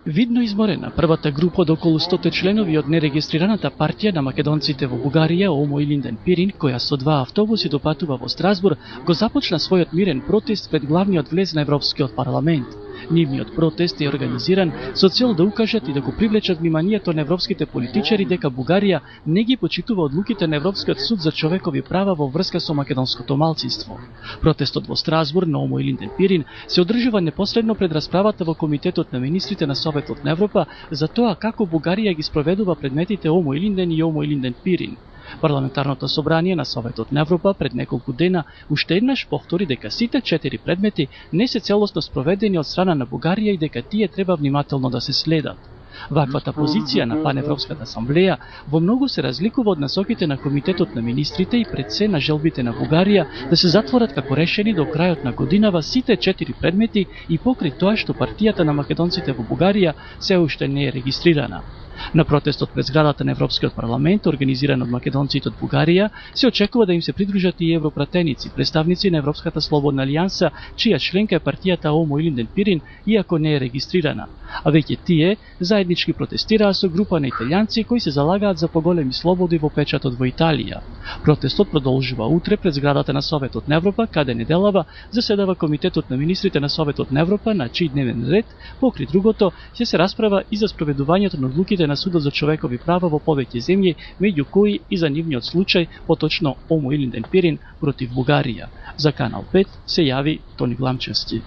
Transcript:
Видно изморена, првата група од околу 100 членови од нерегистрираната партија на македонците во Бугарија, Омо Илинден Пирин, која со 2 автобуси допатува во Страсбург, го започна својот мирен протест пред главниот влез на Европскиот парламент. Нивниот протест е организиран со цел да укажат и да го привлечат вниманието на европските политичари дека Бугарија не ги почитува одлуките на Европскиот суд за човекови права во врска со македонското малцинство. Протестот во Страсбург на Омо Илинден Пирин се одржува непосредно пред расправата во Комитетот на министрите на Советот на Европа за тоа како Бугарија ги спроведува предметите Омо Илинден и Омо Илинден Пирин. Парламентарното собрание на Советот на Европа пред неколку дена уште еднаш повтори дека сите 4 предмети не се целосно спроведени од страна на Бугарија и дека тие треба внимателно да се следат. Ваквата позиција на Паневропската асамблеја во многу се разликува од насоките на Комитетот на министрите и пред се на желбите на Бугарија да се затворат како решени до крајот на годинава сите 4 предмети и покрај тоа што партијата на македонците во Бугарија се уште не е регистрирана. На протестот пред зградата на Европскиот парламент, организиран од македонците од Бугарија, се очекува да им се придружат и европратеници, представници на Европската слободна алијанса, чија членка е партијата Омо Илинден Пирин, иако не е регистрирана. А веќе тие заеднички протестираа со група на италијанци кои се залагаат за поголеми слободи во печатот во Италија. Протестот продолжува утре пред зградата на Советот на Европа, каде неделава заседава Комитетот на министрите на Советот на Европа, на чиј дневен ред, покри другото, ќе се расправа и за спроведувањето на одлуките на Судот за човекови права во повеќе земји, меѓу кои и за нивниот случај, поточно Омо Илинден Пирин против Бугарија. За Канал 5 се јави Тони Гламчевски.